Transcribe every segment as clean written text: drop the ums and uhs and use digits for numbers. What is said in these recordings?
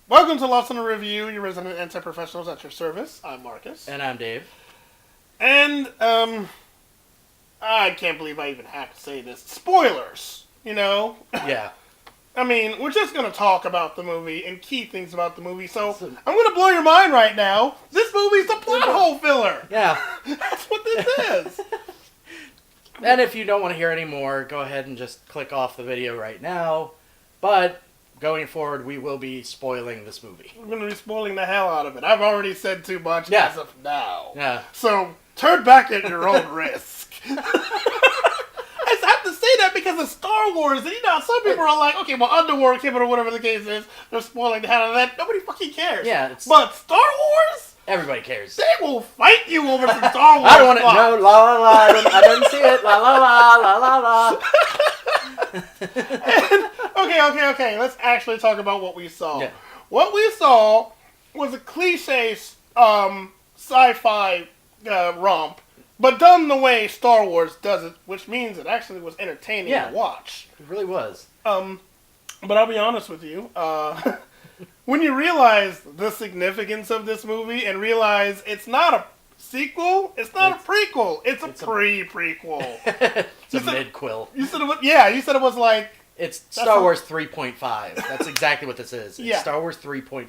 Welcome to Lost in a Review, your resident anti-professionals at your service. I'm Marcus. And I'm Dave. And, I can't believe I even have to say this. Spoilers, you know? Yeah. I mean, we're just going to talk about the movie and key things about the movie, so I'm going to blow your mind right now. This movie's a plot hole filler. Yeah. That's what this is. And if you don't want to hear any more, go ahead and just click off the video right now. But going forward, we will be spoiling this movie. We're going to be spoiling the hell out of it. I've already said too much as of now. Yeah. So, turn back at your own risk. I have to say that because of Star Wars. And, you know, some people are like, okay, well, Underworld came out or whatever the case is. They're spoiling the hell out of that. Nobody fucking cares. Yeah. But Star Wars? Everybody cares. They will fight you over some Star Wars. I don't want to know. La la la. I didn't see it. La la la. La la la. Okay. Let's actually talk about what we saw. Yeah. What we saw was a cliche sci-fi romp, but done the way Star Wars does it, which means it actually was entertaining to watch. It really was. But I'll be honest with you. When you realize the significance of this movie and realize it's not a sequel, it's not a prequel, it's a pre-prequel. It's a mid-quill. You said it was, you said it was like... It's Star Wars 3.5. That's exactly what this is. It's Star Wars 3.5.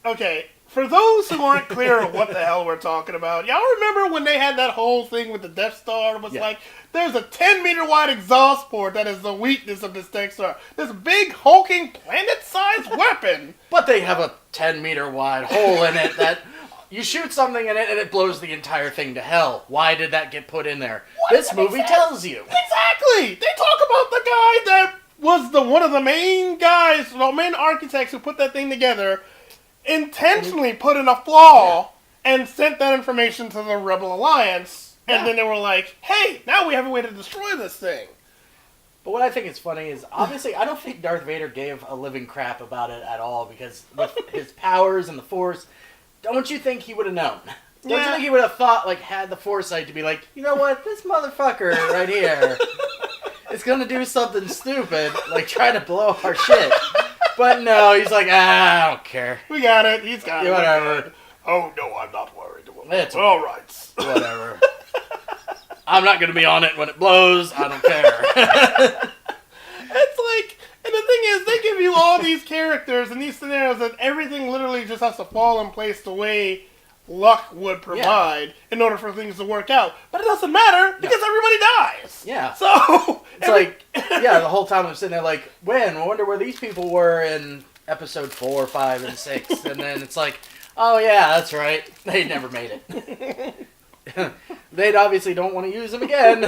Okay, for those who aren't clear of what the hell we're talking about, y'all remember when they had that whole thing with the Death Star? It was like, there's a 10-meter wide exhaust port that is the weakness of this Death Star. This big, hulking, planet-sized weapon. But they have a 10-meter wide hole in it that... You shoot something in it and it blows the entire thing to hell. Why did that get put in there? This movie tells you. Exactly! They talk about the guy that was one of the main guys, the main architects who put that thing together, intentionally put in a flaw and sent that information to the Rebel Alliance. And then they were like, hey, now we have a way to destroy this thing. But what I think is funny is, obviously, I don't think Darth Vader gave a living crap about it at all, because with his powers and the Force... Don't you think he would have known? Don't you think he would have thought, like, had the foresight to be like, you know what, this motherfucker right here is going to do something stupid, like try to blow up our shit. But no, he's like, I don't care. We got it. He's got it. Whatever. Oh, no, I'm not worried. It's all right. Whatever. I'm not going to be on it when it blows. I don't care. It's like... And the thing is, they give you all these characters and these scenarios that everything literally just has to fall in place the way luck would provide in order for things to work out. But it doesn't matter because everybody dies. Yeah. So... It's the whole time I'm sitting there like, I wonder where these people were in episode 4, 5, and 6. And then it's like, oh yeah, that's right. They never made it. They obviously don't want to use them again.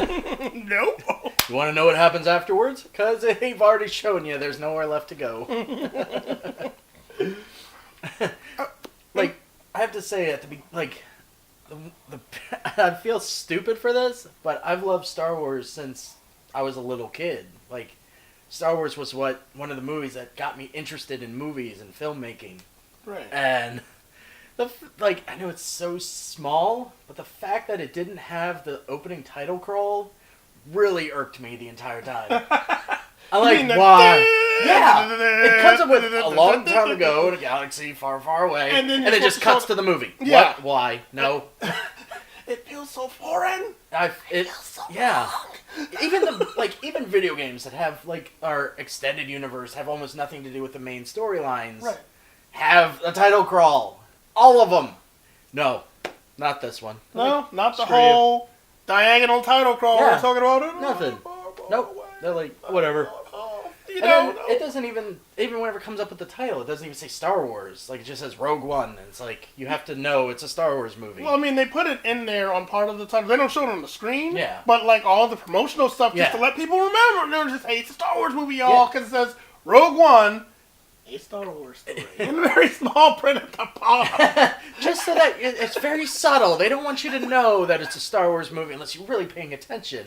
Nope. You want to know what happens afterwards? Because they've already shown you there's nowhere left to go. I have to say at the I feel stupid for this, but I've loved Star Wars since I was a little kid. Like, Star Wars was one of the movies that got me interested in movies and filmmaking. Right. And... I know it's so small, but the fact that it didn't have the opening title crawl really irked me the entire time. I'm like, why? Yeah! It comes up with a long time ago in a galaxy far, far away, and it just cuts to the movie. Yeah. What? Why? No. It feels so foreign. It feels so long. Even video games that have, our extended universe have almost nothing to do with the main storylines. Right. Have a title crawl. All of them. No, not this one. No, not the whole diagonal title crawl we're talking about. Nothing. Nope. They're like, whatever. It doesn't even whenever it comes up with the title, it doesn't even say Star Wars. Like, it just says Rogue One. And it's like, you have to know it's a Star Wars movie. Well, I mean, they put it in there on part of the title. They don't show it on the screen. Yeah. But, all the promotional stuff just to let people remember. They're just, hey, it's a Star Wars movie, y'all, because it says Rogue One. A Star Wars story. In very small print at the bottom. Just so that it's very subtle. They don't want you to know that it's a Star Wars movie unless you're really paying attention.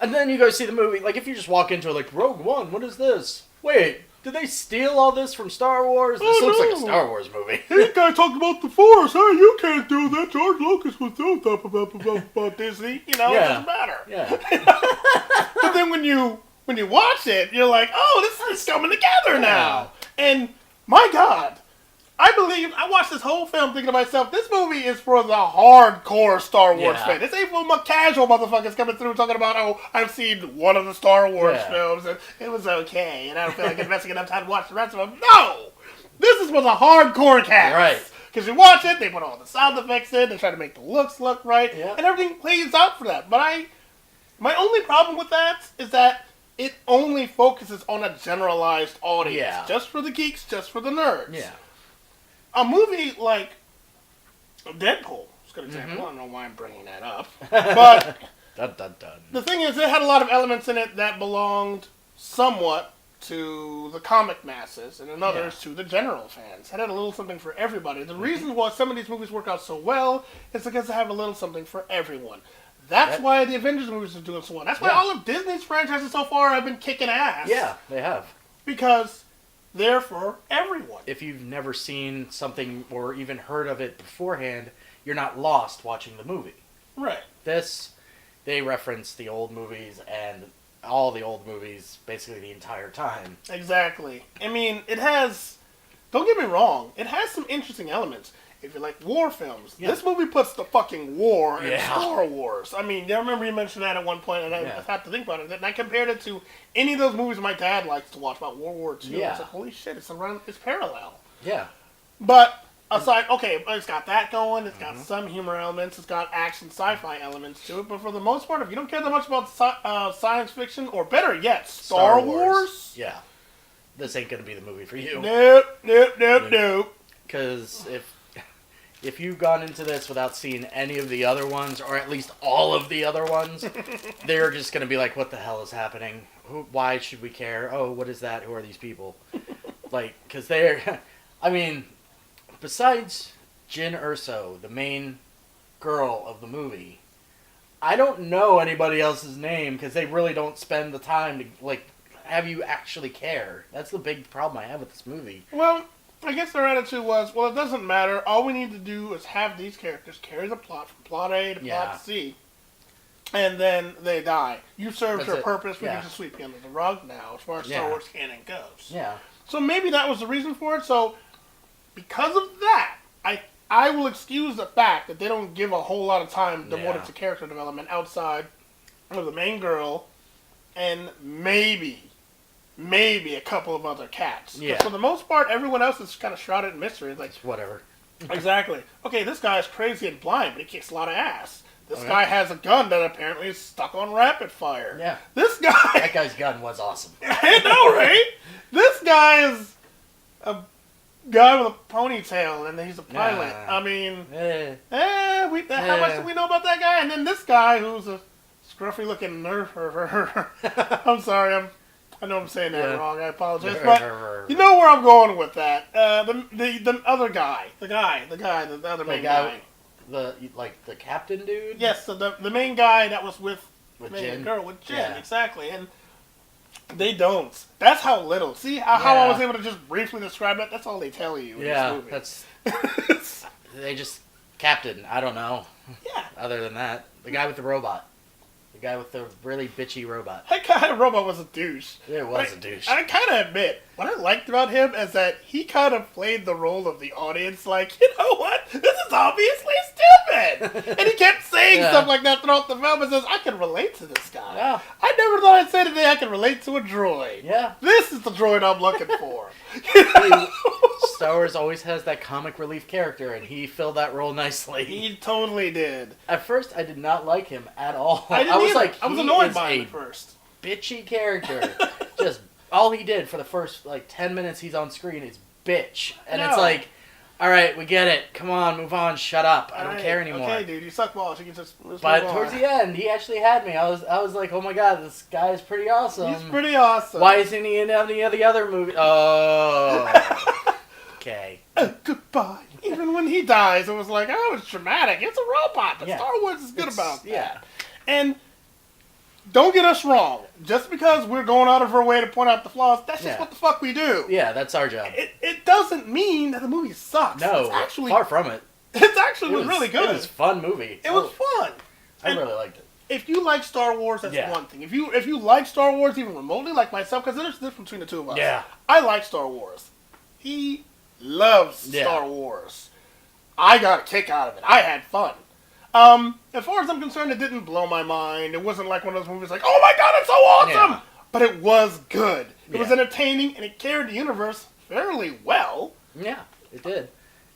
And then you go see the movie. Like, if you just walk into it Rogue One, what is this? Wait, did they steal all this from Star Wars? This looks like a Star Wars movie. This guy talked about the Force. Hey, you can't do that. George Lucas was doing stuff about Disney. It doesn't matter. Yeah. But then when you watch it, you're like, oh, this is coming together now. And My God. I watched this whole film thinking to myself, this movie is for the hardcore Star Wars fan. This ain't for casual motherfuckers coming through talking about, oh, I've seen one of the Star Wars films and it was okay, and I don't feel like investing enough time to watch the rest of them. No! This is for the hardcore cast. Right. Because you watch it, they put all the sound effects in, they try to make the looks look right, Yeah. and everything plays out for that. But my only problem with that is that it only focuses on a generalized audience. Yeah. Just for the geeks, just for the nerds. Yeah. A movie like Deadpool is a good example. I don't know why I'm bringing that up. But Dun, dun, dun. the thing is, it had a lot of elements in it that belonged somewhat to the comic masses and in others to the general fans. It had a little something for everybody. The reason why some of these movies work out so well is because they have a little something for everyone. That's why the Avengers movies are doing so well. That's why all of Disney's franchises so far have been kicking ass. Yeah, they have. Because they're for everyone. If you've never seen something or even heard of it beforehand, you're not lost watching the movie. Right. They reference the old movies and all the old movies basically the entire time. Exactly. I mean, it has... Don't get me wrong. It has some interesting elements. If you like war films, this movie puts the fucking war in Star Wars. I mean, I remember you mentioned that at one point, and I had to think about it. And I compared it to any of those movies my dad likes to watch about World War II. Yeah. It's like, holy shit, it's parallel. Yeah. But aside, okay, it's got that going. It's got some humor elements. It's got action sci-fi elements to it. But for the most part, if you don't care that much about science fiction, or better yet, Star Wars, yeah, this ain't gonna be the movie for you. Nope. Because if you've gone into this without seeing any of the other ones, or at least all of the other ones, they're just going to be like, what the hell is happening? Why should we care? Oh, what is that? Who are these people? Like, because they're... I mean, besides Jyn Erso, the main girl of the movie, I don't know anybody else's name, because they really don't spend the time to, like, have you actually care. That's the big problem I have with this movie. Well... I guess their attitude was, well, it doesn't matter. All we need to do is have these characters carry the plot from plot A to plot C, and then they die. You served your purpose. We need to sweep you under the rug now, as far as Star Wars canon goes. Yeah. So maybe that was the reason for it. So because of that, I will excuse the fact that they don't give a whole lot of time devoted to character development outside of the main girl and maybe a couple of other cats. Yeah. For the most part, everyone else is kind of shrouded in mystery. It's like, whatever. Exactly. Okay, this guy is crazy and blind, but he kicks a lot of ass. This guy has a gun that apparently is stuck on rapid fire. Yeah. This guy... That guy's gun was awesome. I know, right? This guy is a guy with a ponytail, and he's a pilot. I mean... how much do we know about that guy? And then this guy, who's a scruffy-looking nerf... I'm sorry, I know I'm saying that wrong. I apologize, but you know where I'm going with that. The other guy, the other main guy, the captain dude. Yes, so the main guy that was with Jyn. girl with Jyn, exactly, and they don't. That's how little. See how I was able to just briefly describe it. That's all they tell you. In this movie. That's they just captain. I don't know. Yeah. Other than that, the guy with the robot. The guy with the really bitchy robot. That guy robot was a douche. It was a douche. I kind of admit, what I liked about him is that he kind of played the role of the audience like, you know what? This is obviously stupid! And he kept saying stuff like that throughout the film and says, I can relate to this guy. Yeah. I never thought I'd say today I can relate to a droid. Yeah. This is the droid I'm looking for. Star Wars always has that comic relief character, and he filled that role nicely. He totally did. At first, I did not like him at all. I was annoyed by him at first. Bitchy character. Just all he did for the first 10 minutes he's on screen is bitch, and it's like, all right, we get it. Come on, move on. Shut up. I don't care anymore. Okay, dude, you suck balls. You can just. But towards the end, he actually had me. I was like, oh my god, this guy is pretty awesome. He's pretty awesome. Why isn't he in any of the other movies? Oh. Okay. Goodbye. Even when he dies, it was like, oh, it's dramatic. It's a robot. But Star Wars is good about that. Yeah. And don't get us wrong. Just because we're going out of our way to point out the flaws, that's just what the fuck we do. Yeah, that's our job. It doesn't mean that the movie sucks. No, it's actually, far from it. It's actually really good. It was a fun movie. It was fun. I really liked it. If you like Star Wars, that's one thing. If you like Star Wars even remotely, like myself, because there's a difference between the two of us. Yeah. I like Star Wars. He loves Yeah. Star Wars. I got a kick out of it. I had fun. As far as I'm concerned, it didn't blow my mind. It wasn't like one of those movies like, oh my god, it's so awesome! Yeah. But it was good. It was Yeah. entertaining, and it carried the universe fairly well. Yeah, it did.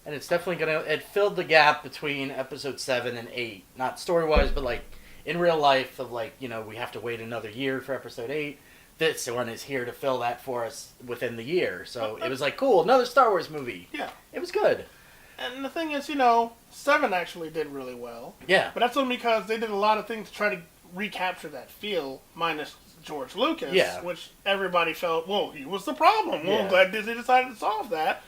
And it's definitely it filled the gap between episode 7 and 8. Not story-wise, but like in real life of like, we have to wait another year for episode 8. This one is here to fill that for us within the year. So it was like, cool, another Star Wars movie. Yeah. It was good. And the thing is, 7 actually did really well. Yeah. But that's only because they did a lot of things to try to recapture that feel, minus George Lucas, Yeah. which everybody felt, well, he was the problem. Well, I'm Yeah. glad Disney decided to solve that.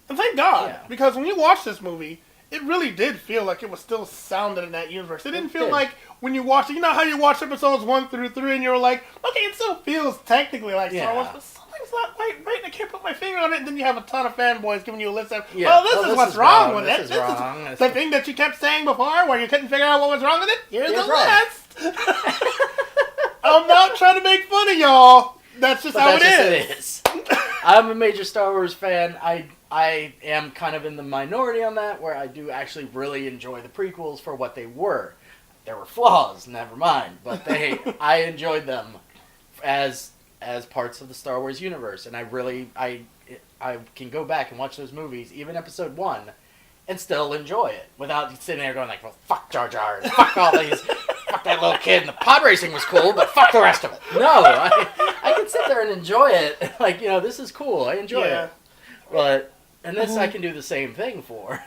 And thank God, Yeah. because when you watch this movie, it really did feel like it was still sounded in that universe. It didn't feel did. like when you watch it, you know how you watch episodes 1 through 3 and you're like, okay, it still feels technically like Star Yeah. Wars, but something's not quite right and I can't put my finger on it. And then you have a ton of fanboys giving you a list of, Yeah. well, this is what's wrong with This it. is This wrong. is the thing that you kept saying before where you couldn't figure out what was wrong with it. Here's Here's the wrong. list. I'm not trying to make fun of y'all. That's just But how that's it just it is. I'm a major Star Wars fan. I am kind of in the minority on that, where I do actually really enjoy the prequels for what they were. There were flaws, never mind, but I enjoyed them as parts of the Star Wars universe, and I can go back and watch those movies, even Episode 1, and still enjoy it without sitting there going like, well, fuck Jar Jar, and fuck all these, fuck that little kid, and the pod racing was cool, but fuck the rest of it. No, I can sit there and enjoy it. Like, this is cool. I enjoy it. But, and this I can do the same thing for.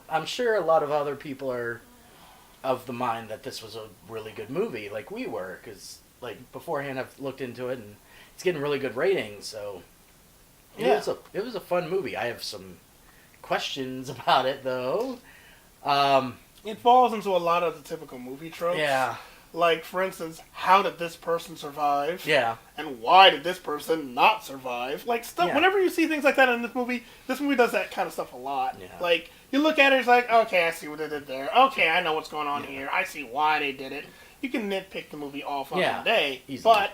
I'm sure a lot of other people are of the mind that this was a really good movie, like we were, because, like, beforehand I've looked into it, and it's getting really good ratings, so it was a fun movie. I have some questions about it, though. It falls into a lot of the typical movie tropes. Yeah. Like, for instance, how did this person survive? Yeah. And why did this person not survive? Like, stuff. Yeah. Whenever you see things like that in this movie does that kind of stuff a lot. Yeah. Like, you look at it, it's like, okay, I see what they did there. Okay, I know what's going on Yeah. here. I see why they did it. You can nitpick the movie all fucking Yeah, day. easily. But,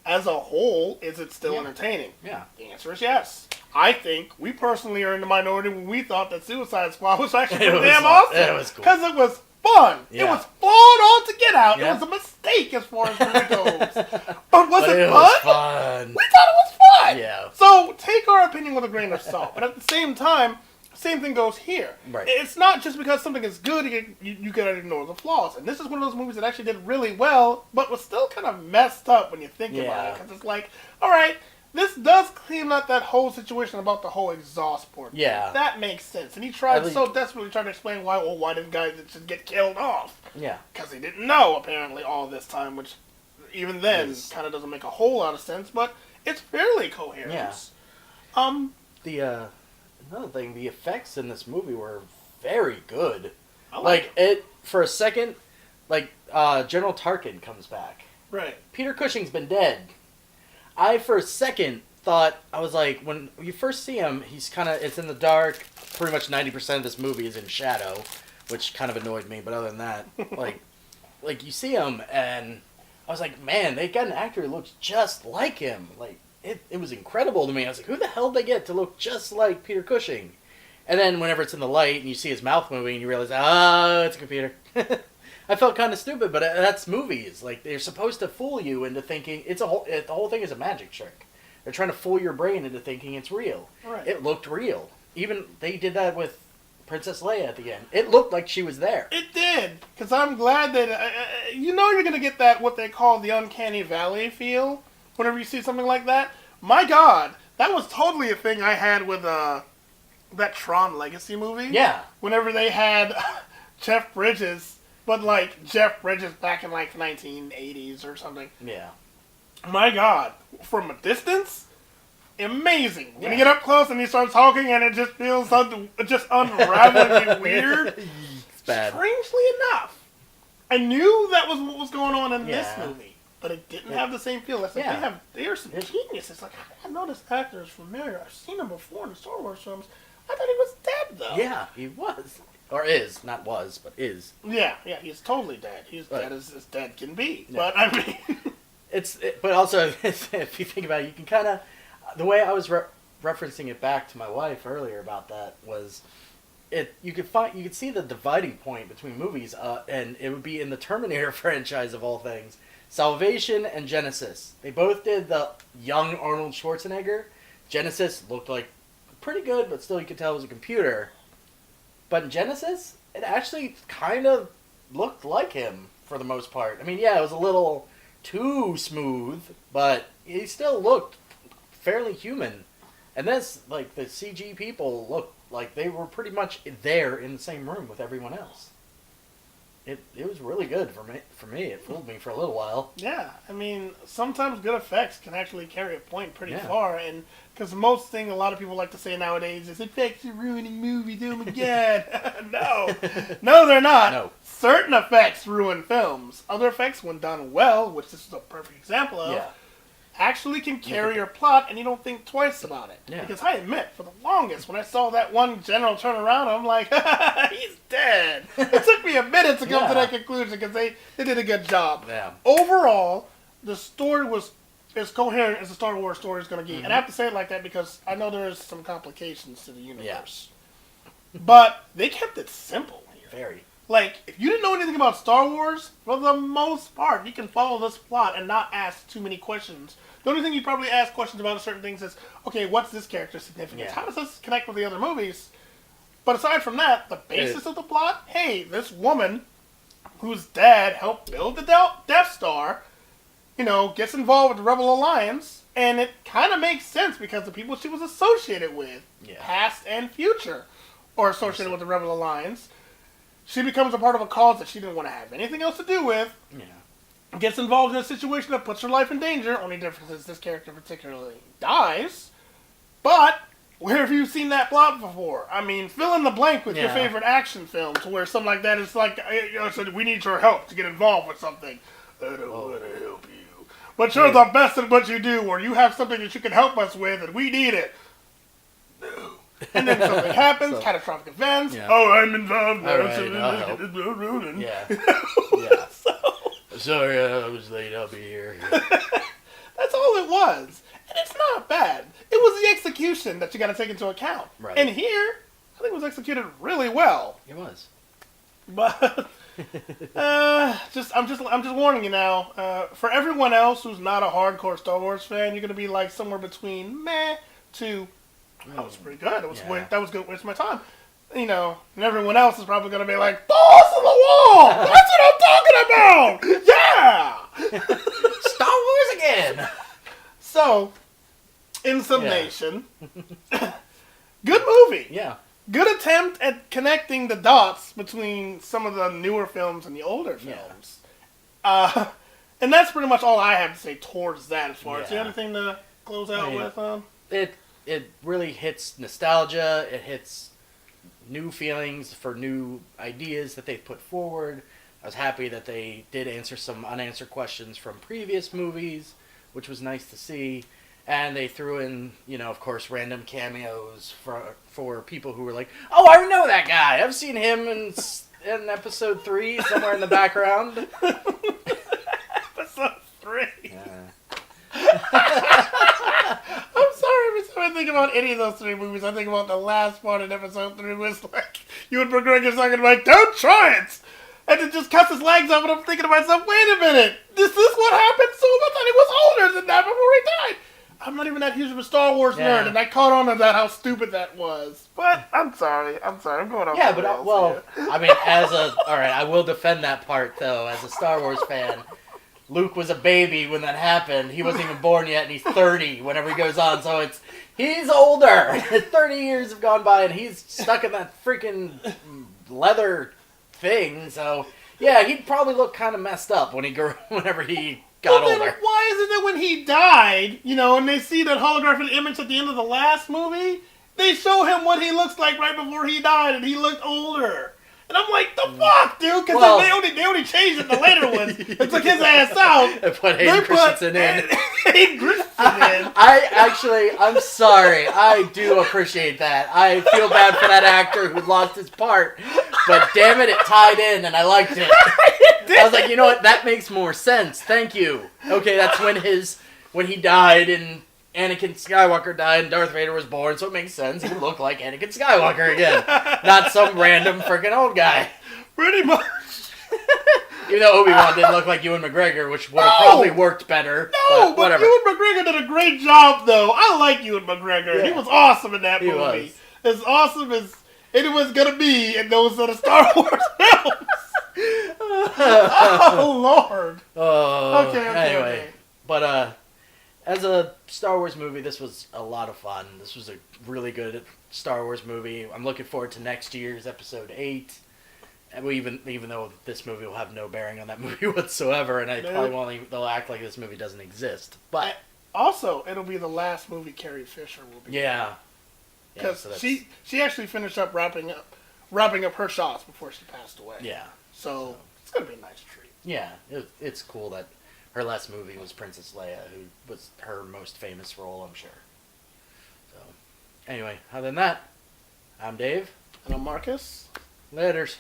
as a whole, is it still Yeah. entertaining? Yeah. The answer is yes. I think we personally are in the minority when we thought that Suicide Squad was actually It pretty was damn aw- awesome. it was cool. Because it was fun. Yeah. It was flawed all to get out. Yeah. It was a mistake as far as movie goes. But was it fun? was fun. We thought it was fun. Yeah. So take our opinion with a grain of salt. But at the same time, same thing goes here. Right. It's not just because something is good, you can ignore the flaws. And this is one of those movies that actually did really well, but was still kind of messed up when you think about Yeah. it. Because it's like, all right, this does clean up that whole situation about the whole exhaust port. Yeah. That makes sense. And he tried At least- so desperately trying to explain why did guys just get killed off. Yeah. Because he didn't know, apparently, all this time, which even then Yes. kind of doesn't make a whole lot of sense, but it's fairly coherent. Yeah. The another thing, the effects in this movie were very good. I Like it for a second, General Tarkin comes back. Right. Peter Cushing's been dead. I for a second thought, I was like, when you first see him, it's in the dark. Pretty much 90% of this movie is in shadow, which kind of annoyed me. But other than that, like you see him, and I was like, man, they got an actor who looks just like him. Like it was incredible to me. I was like, who the hell did they get to look just like Peter Cushing? And then whenever it's in the light and you see his mouth moving, you realize, oh, it's a computer. I felt kind of stupid, but that's movies. Like, they're supposed to fool you into thinking the whole thing is a magic trick. They're trying to fool your brain into thinking it's real. Right. It looked real. Even they did that with Princess Leia at the end. It looked like she was there. It did, because I'm glad that you're going to get that what they call the uncanny valley feel whenever you see something like that. My God, that was totally a thing I had with that Tron Legacy movie. Yeah. Whenever they had Jeff Bridges, but like Jeff Bridges back in like 1980s or something. Yeah. My God, from a distance, amazing. When Yeah. you get up close and he starts talking and it just feels just unravelingly weird. It's bad. Strangely enough, I knew that was what was going on in this Yeah. movie, but it didn't have the same feel. It's like Yeah. they're some geniuses. Like, I know this actor is familiar. I've seen him before in the Star Wars films. I thought he was dead though. Yeah, he was. Or is. Not was, but is. Yeah, he's totally dead. He's Right. dead as dead can be. Yeah. But I mean, But also, if you think about it, you can kind of, the way I was referencing it back to my wife earlier about that was you could see the dividing point between movies, and it would be in the Terminator franchise of all things. Salvation and Genesis. They both did the young Arnold Schwarzenegger. Genesis looked like pretty good, but still you could tell it was a computer. But in Genesis, it actually kind of looked like him for the most part. I mean, yeah, it was a little too smooth, but he still looked fairly human. And this, like, the CG people looked like they were pretty much there in the same room with everyone else. It was really good for me. It fooled me for a little while. Yeah, I mean, sometimes good effects can actually carry a point pretty far, and because most thing a lot of people like to say nowadays is effects are ruining movies. Oh my god, no, they're not. No. Certain effects ruin films. Other effects, when done well, which this is a perfect example of, actually can carry your plot, and you don't think twice about it. Yeah. Because I admit, for the longest, when I saw that one general turn around, I'm like, he's dead. It took me a minute to come to that conclusion because they did a good job. Yeah. Overall, the story was as coherent as a Star Wars story is going to get. And I have to say it like that because I know there's some complications to the universe. Yeah. But they kept it simple here. Very. Like, if you didn't know anything about Star Wars, for the most part, you can follow this plot and not ask too many questions. The only thing you probably ask questions about certain things is, okay, what's this character's significance? Yeah. How does this connect with the other movies? But aside from that, the basis of the plot, hey, this woman whose dad helped build the Death Star, gets involved with the Rebel Alliance, and it kind of makes sense because the people she was associated with, past and future, are associated with the Rebel Alliance. She becomes a part of a cause that she didn't want to have anything else to do with. Yeah. Gets involved in a situation that puts her life in danger. Only difference is this character particularly dies. But where have you seen that plot before? I mean, fill in the blank with your favorite action films where something like that is like, so we need your help to get involved with something. I don't want to help you. But you're the best at what you do, or you have something that you can help us with and we need it. No. And then something happens, catastrophic events. Yeah. Oh, I'm involved. All right, I'll help. Yeah. Sorry, I was late. I'll be here. That's all it was. And it's not bad. It was the execution that you got to take into account. Right. And here, I think it was executed really well. It was. But I'm just warning you now. For everyone else who's not a hardcore Star Wars fan, you're gonna be like somewhere between meh to that was pretty good. That was good waste of my time. And everyone else is probably gonna be like, balls in the wall! That's what I'm talking about! Yeah! Star Wars again! So, in summation, good movie. Yeah. Good attempt at connecting the dots between some of the newer films and the older films. Yeah. And that's pretty much all I have to say towards that as far as the other thing to close out with. It really hits nostalgia. It hits new feelings for new ideas that they've put forward. I was happy that they did answer some unanswered questions from previous movies, which was nice to see. And they threw in, of course, random cameos for people who were like, oh, I know that guy. I've seen him in episode 3 somewhere in the background. Episode 3. Yeah. I'm sorry, every time I think about any of those 3 movies, I think about the last part in episode 3 was like, Ewan McGregor's talking like, don't try it! And it just cuts his legs off, and I'm thinking to myself, wait a minute, is this what happened? So I thought he was older than that before he died. I'm not even that huge of a Star Wars nerd, and I caught on to that, how stupid that was. But I'm sorry, I'm going off. Yeah, but I mean, I will defend that part though. As a Star Wars fan, Luke was a baby when that happened. He wasn't even born yet, and he's 30 whenever he goes on. So he's older. 30 years have gone by, and he's stuck in that freaking leather thing. So yeah, he'd probably look kind of messed up whenever he got older. Then why is it that when he died, and they see that holographic image at the end of the last movie, they show him what he looks like right before he died, and he looked older. And I'm like, the fuck, dude? Because they only changed it in the later ones. They took his ass out. They put Hayden Christensen in. Hayden Christensen in. I'm sorry. I do appreciate that. I feel bad for that actor who lost his part. But damn it tied in, and I liked it. I was like, you know what? That makes more sense. Thank you. Okay, that's when he died in Anakin Skywalker died and Darth Vader was born, so it makes sense. He would look like Anakin Skywalker again, not some random freaking old guy. Pretty much. Even though Obi-Wan didn't look like Ewan McGregor, which would have probably worked better. No, but whatever. Ewan McGregor did a great job, though. I like Ewan McGregor. Yeah. He was awesome in that He movie. was. As awesome as anyone's gonna be in those sort of Star Wars films. Oh, Lord. Oh, Okay. anyway. But as a Star Wars movie, this was a lot of fun. This was a really good Star Wars movie. I'm looking forward to next year's Episode 8. And even though this movie will have no bearing on that movie whatsoever, and they'll act like this movie doesn't exist. But also, it'll be the last movie Carrie Fisher will be. yeah, Because so she actually finished up wrapping up her shots before she passed away. yeah, So it's gonna be a nice treat. yeah. It's cool that her last movie was Princess Leia, who was her most famous role, I'm sure. So anyway, other than that, I'm Dave. And I'm Marcus. Laters.